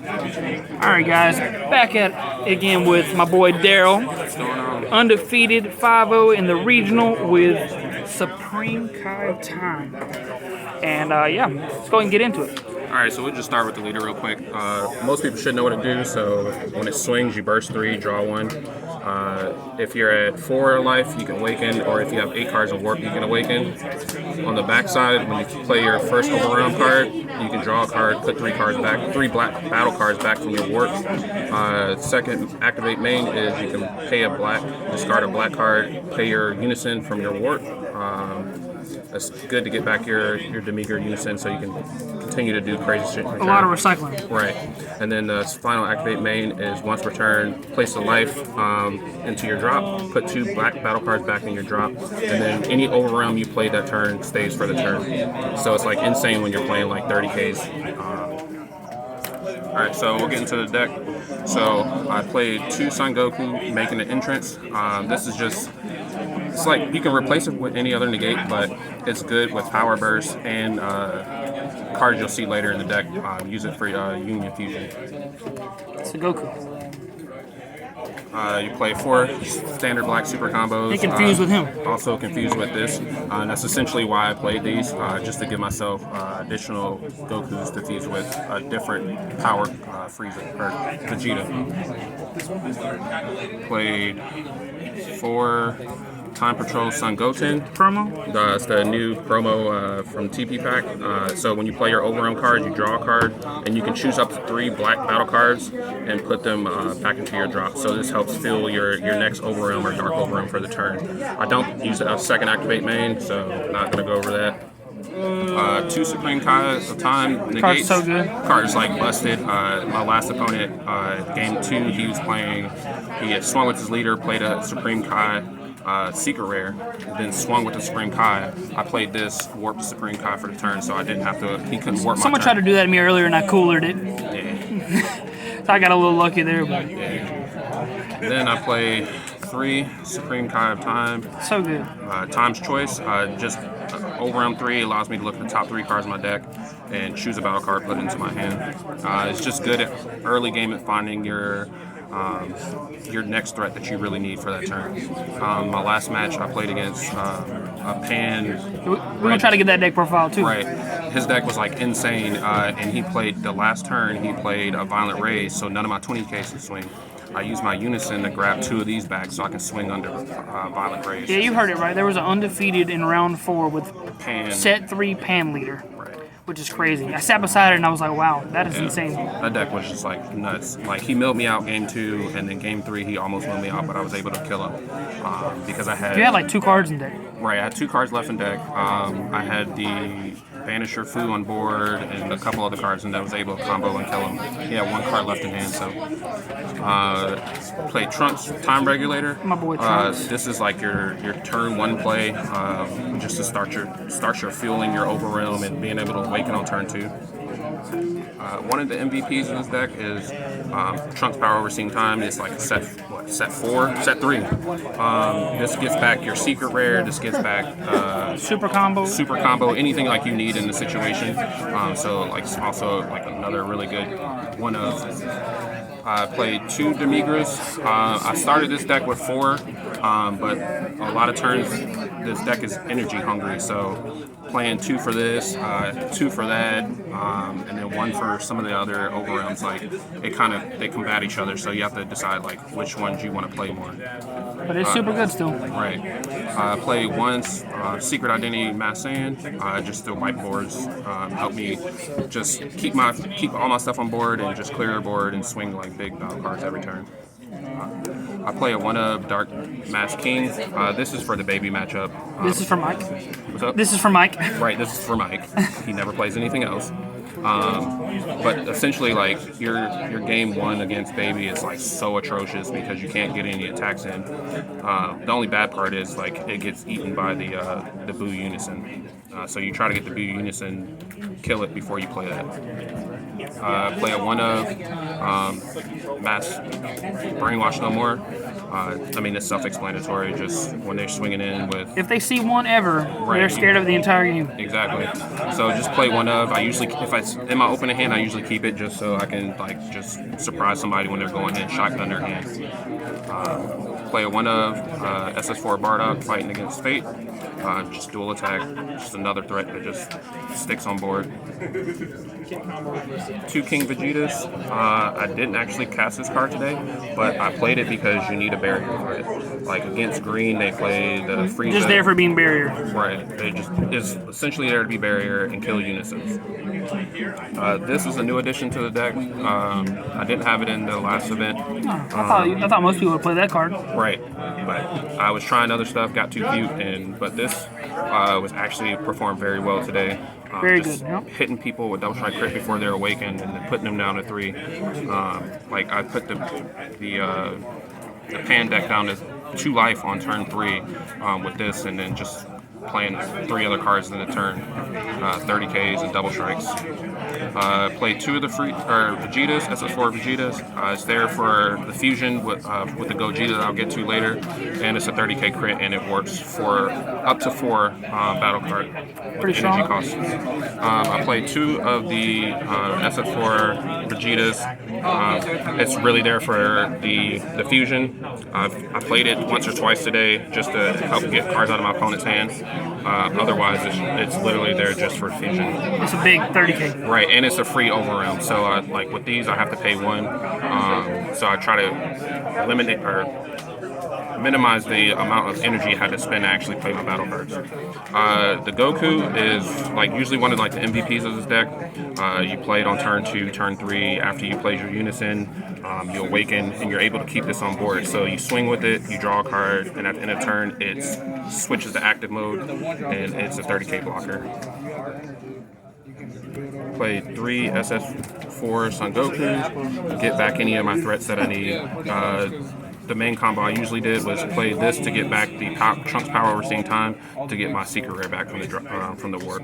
Alright guys, back at it again with my boy Daryl. What's going on? Undefeated 5-0 in the regional with Supreme Kai of Time. And yeah, let's go ahead and get into it. Alright, so we'll just start with the leader real quick. Most people should know what to do, so when it swings, you burst 3, draw 1. If you're at 4 life, you can awaken, or if you have 8 cards of warp, you can awaken. On the back side, when you play your first overround card, you can draw a card, put 3 cards back, 3 black battle cards back from your warp. Second, activate main is you can pay a black, discard a black card, pay your unison from your warp. It's good to get back your Demigra unison so you can continue to do crazy shit. A lot of recycling. Right. And then the final activate main is once per turn, place a life into your drop, put 2 black battle cards back in your drop, and then any overwhelm you play that turn stays for the turn. So it's like insane when you're playing like 30Ks. Alright, so we'll get into the deck. So I played 2 Son Goku making an entrance. This is just, it's like you can replace it with any other negate, but it's good with power burst and cards you'll see later in the deck. Use it for Union Fusion. It's a Goku. You play 4 standard black super combos. Get confused with him. Also confused with this. That's essentially why I played these, just to give myself additional Gokus to fuse with a different power Frieza or Vegeta. Played 4 Time Patrol Son Goten. Promo? It's the new promo from TP Pack. So when you play your overwhelm card, you draw a card, and you can choose up to 3 black battle cards and put them back into your drop. So this helps fill your next overwhelm or dark overwhelm for the turn. I don't use a second activate main, so I'm not going to go over that. 2 Supreme Kai of Time negates. Card's so good. Card's like busted. My last opponent, game 2, he had swung with his leader, played a Supreme Kai. Secret Rare, then swung with the Supreme Kai. I played this, warped the Supreme Kai for the turn, so I didn't have to, he couldn't warp my Someone tried to do that to me earlier and I coolered it. Yeah. So I got a little lucky there, but Yeah. Then I play 3 Supreme Kai of Time. so good. Time's Choice, just overwhelm 3 allows me to look at the top 3 cards in my deck and choose a battle card, put it into my hand. It's just good at early game at finding your next threat that you really need for that turn. My last match I played against a Pan. We're going to try to get that deck profile too. Right. His deck was like insane, and he played the last turn, he played a Violent Raise, so none of my 20Ks can swing. I used my Unison to grab 2 of these back so I can swing under Violent Raise. Yeah, you heard it right. There was an undefeated in round 4 with Pan. set 3 Pan leader. Right. Which is crazy. I sat beside it and I was like, wow, that is Yeah. insane. That deck was just like nuts. Like he milled me out game 2, and then game 3 he almost milled me out, but I was able to kill him because I had. You had like 2 cards in deck. Right, I had 2 cards left in deck. I had the Banisher Fu on board and a couple other cards, and I was able to combo and kill him. He had 1 card left in hand, so played Trunks Time Regulator. My boy Trunks. This is like your turn 1 play, just to start your fueling your overwhelm and being able to awaken on turn 2. One of the MVPs in this deck is Trunks Power Overseeing Time. It's like set 3. This gets back your secret rare. This gets back Super combo, anything like you need in the situation. So like also like another really good one of. I played 2 Demigras. I started this deck with 4, but a lot of turns this deck is energy hungry. So playing 2 for this, 2 for that, and then 1 for some of the other overwhelms. Like they combat each other. So you have to decide like which ones you want to play more. but it's super good still. Right. I played once Secret Identity Mass Saiyan, just the whiteboards. Help me just keep all my stuff on board and just clear the board and swing like big battle cards every turn. I play a 1-of Dark Mask King. This is for the baby matchup. This is for Mike. What's up? This is for Mike. Right, this is for Mike. He never plays anything else. But essentially, like your game 1 against Baby is like so atrocious because you can't get any attacks in. The only bad part is like it gets eaten by the Boo Unison. So you try to get the Boo Unison, kill it before you play that. Play a 1-of Mass brainwash no more. I mean, it's self-explanatory. Just when they're swinging in with If they see one ever, Right. they're scared of the entire game. exactly. So just play one of. I usually, if it's in my opening hand, I usually keep it just so I can like just surprise somebody when they're going in, shotgun their hand. Play a one of SS4 Bardock fighting against Fate. Just dual attack, just another threat that just sticks on board. 2 King Vegetas. I didn't actually cast this card today, but I played it because you need a barrier for it. Like against green, they play the Frieza. Just there for being barrier. Right. They just is essentially there to be barrier and kill unisons. This is a new addition to the deck. I didn't have it in the last event. I thought most people would play that card. Right, but I was trying other stuff, got too cute, but this was actually performed very well today. Very just good, yep. Hitting people with double strike crit before they're awakened and then putting them down to 3. Like I put the pan deck down to 2 life on turn 3 with this, and then just playing 3 other cards in the turn, 30 Ks and double strikes. Played 2 of the Vegetas, SS4 Vegetas. It's there for the fusion with the Gogeta that I'll get to later, and it's a 30K crit, and it works for up to 4 battle card Pretty energy strong. costs. I played 2 of the SS4 Vegetas. It's really there for the fusion. I played it once or twice today just to help get cards out of my opponent's hands. Otherwise, it's literally there just for fusion. It's a big 30K. Right, and it's a free overround. So, like with these, I have to pay 1. So I try to eliminate or minimize the amount of energy I had to spend to actually play my battle cards. The Goku is like usually one of like the MVPs of this deck. You play it on turn 2, turn 3. After you play your unison, you awaken and you're able to keep this on board. So you swing with it, you draw a card, and at the end of turn, it switches to active mode, and it's a 30K blocker. Play 3 SS4 Son Gokus, get back any of my threats that I need. The main combo I usually did was play this to get back the Trunks power overseeing time to get my secret rare back from the warp.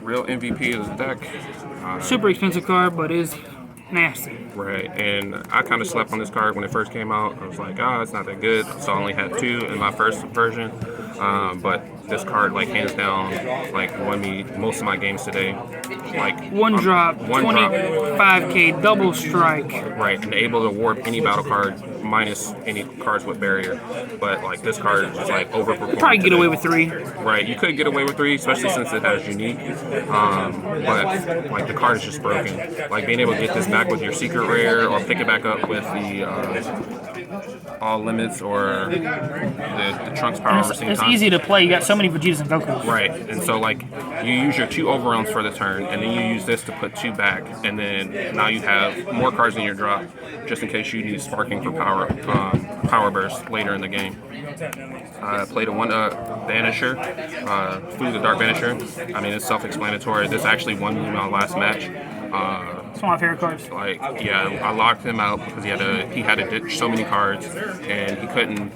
Real MVP of the deck. Super expensive card, but is nasty. Right, and I kind of slept on this card when it first came out. I was like, it's not that good. So I only had 2 in my first version. But this card, like hands down, like won me most of my games today. Like One drop, one drop. 25K, double strike. Right, and able to warp any battle card minus any cards with barrier. But like this card is like overperformed. Probably get today. away with 3. Right, you could get away with 3, especially since it has unique. But like the card is just broken. Like being able to get this back with your secret rare, or pick it back up with the all limits or the Trunks power overseeing It's time. easy to play. You got so many Vegetas and Gokus. Right, and so like you use your 2 overruns for the turn, and then you use this to put 2 back, and then now you have more cards in your drop, just in case you need sparking for power burst later in the game. Played a 1 Banisher, flew the Dark Banisher. I mean, it's self-explanatory. This actually won me my last match. It's one of my favorite cards. Like, yeah, I locked him out because he had to ditch so many cards, and he couldn't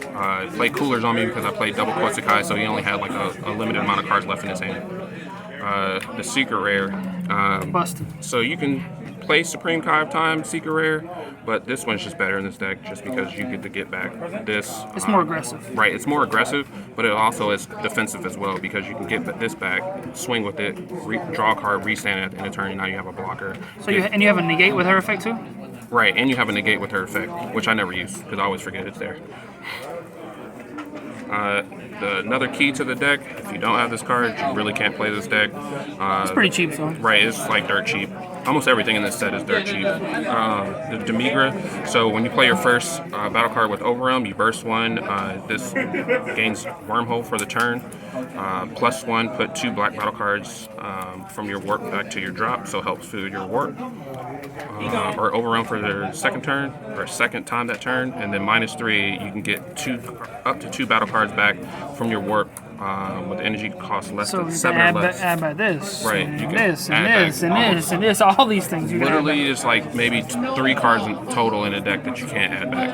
play coolers on me because I played double Quetzalcoatl, so he only had like a limited amount of cards left in his hand. The secret rare. Busted. So you can play Supreme Kai of Time, secret rare, but this one's just better in this deck just because you get to get back this. It's more aggressive. Right, it's more aggressive, but it also is defensive as well because you can get this back, swing with it, draw a card, restand it at the end of turn, and now you have a blocker. So you have a negate with her effect too? Right, and you have a negate with her effect, which I never use because I always forget it's there. Another key to the deck, if you don't have this card, you really can't play this deck. It's pretty cheap though. Right, it's like dirt cheap. Almost everything in this set is dirt cheap. The Demigra, so when you play your first battle card with Overwhelm, you burst 1. This gains Wormhole for the turn. +1, put 2 black battle cards from your warp back to your drop, so helps food your warp. Or Overwhelm for their second turn, or second time that turn, and then -3, you can get up to 2 battle cards back from your warp with energy cost less So than you 7 add, or less. add by this, Right, and you can this, and add this, back and this, and this, all these things. You can add Literally, back. it's like maybe 3 cards in total in a deck that you can't add back.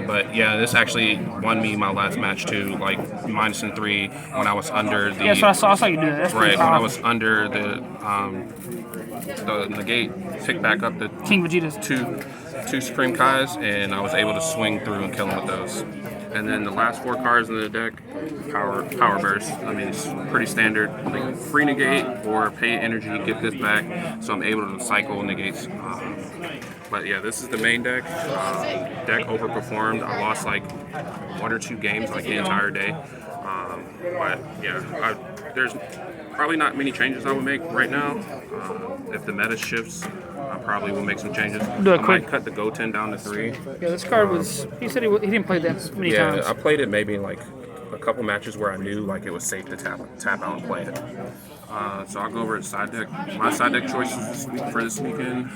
But yeah, this actually won me my last match too, like -3 when I was under the. Yeah, so I saw you do that. That's pretty Right, when I powerful. was under the the negate, pick back up the King Vegeta's. two Supreme Kais, and I was able to swing through and kill him with those. And then the last 4 cards in the deck, Power Burst. I mean, it's pretty standard. Like free negate or pay energy, get this back. So I'm able to cycle negates. But yeah, this is the main deck. Deck overperformed. I lost like 1 or 2 games like the entire day. But yeah, there's probably not many changes I would make right now. If the meta shifts, I probably will make some changes. I might cut the Goten down to 3. Yeah, this card was. He said he didn't play that many times. Yeah, I played it maybe like a couple matches where I knew like it was safe to tap out and play it. So I'll go over at side deck. My side deck choices for this weekend.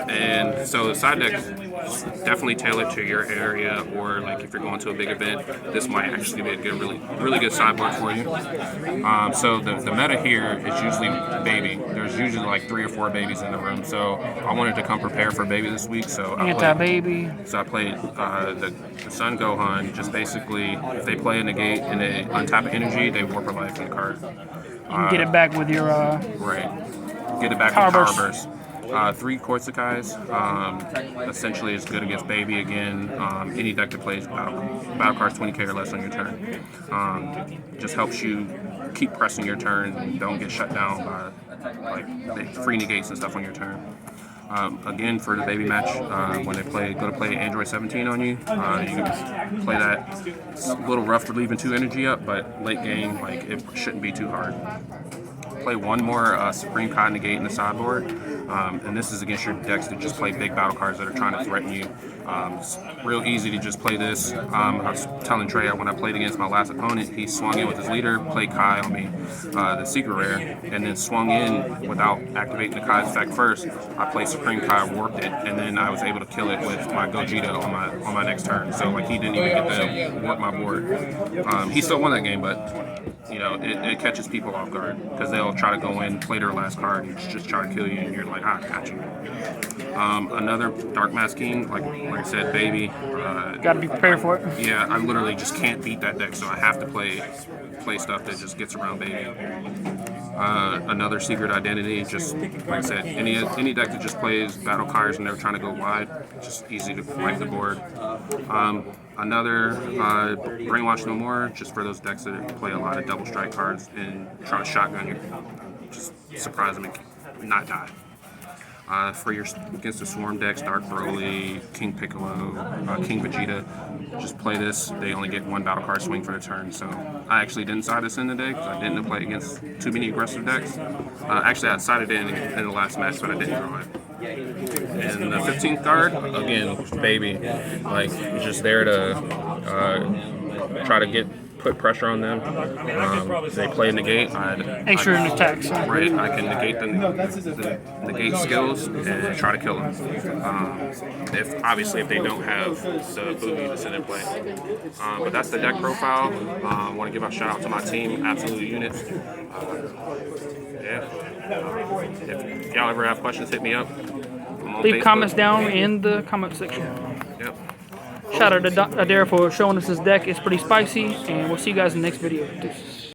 And so the side deck is definitely tailored to your area, or like if you're going to a big event, this might actually be a good, really good sideboard for you. So the meta here is usually baby. There's usually like 3 or 4 babies in the room. So I wanted to come prepare for baby this week. So Anti-baby. So I played the Sun Gohan. Just basically, if they play a negate and they untap energy, they warp a life in the card. You can get it back with your right. Get it back with Power Burst. 3 Kortsukais, essentially is good against baby again. Any deck that plays battle cards 20k or less on your turn. Just helps you keep pressing your turn and don't get shut down by like the free negates and stuff on your turn. Again, for the baby match, when they go to play Android 17 on you, you can play that. It's a little rough for leaving 2 energy up, but late game, like it shouldn't be too hard. Play 1 more Supreme Kai negate in the sideboard, and this is against your decks that just play big battle cards that are trying to threaten you. It's real easy to just play this. I was telling Trey when I played against my last opponent, he swung in with his leader, played Kai on me, the secret rare, and then swung in without activating the Kai's effect first. I played Supreme Kai, warped it, and then I was able to kill it with my Gogeta on my next turn. So like he didn't even get to warp my board. He still won that game, but you know, it catches people off guard because they'll try to go in, play their last card, and just try to kill you, and you're like, I got you. Another Dark Mask King, like I said, baby. Gotta be prepared for it. Yeah, I literally just can't beat that deck, so I have to play stuff that just gets around baby. Another Secret Identity, just like I said, any deck that just plays battle cards and they're trying to go wide, just easy to wipe the board. Another Brainwash No More, just for those decks that play a lot of double strike cards and try to shotgun you, just surprise them and not die. For your against the Swarm decks, Dark Broly, King Piccolo, King Vegeta, just play this. They only get 1 battle card swing for the turn. So I actually didn't side this in today because I didn't play against too many aggressive decks. Actually, I sided in the last match, but I didn't draw it. And the 15th card, again, baby, like just there to try to put pressure on them. They play negate. Extra attacks. Right, I can negate the negate skills and try to kill them. If they don't have the booty to sit in play. But that's the deck profile. I want to give a shout out to my team, Absolute Units. If y'all ever have questions, hit me up. Leave comments down in the comment section. Yep. Shout out to Adair for showing us his deck. It's pretty spicy, and we'll see you guys in the next video. Deuces.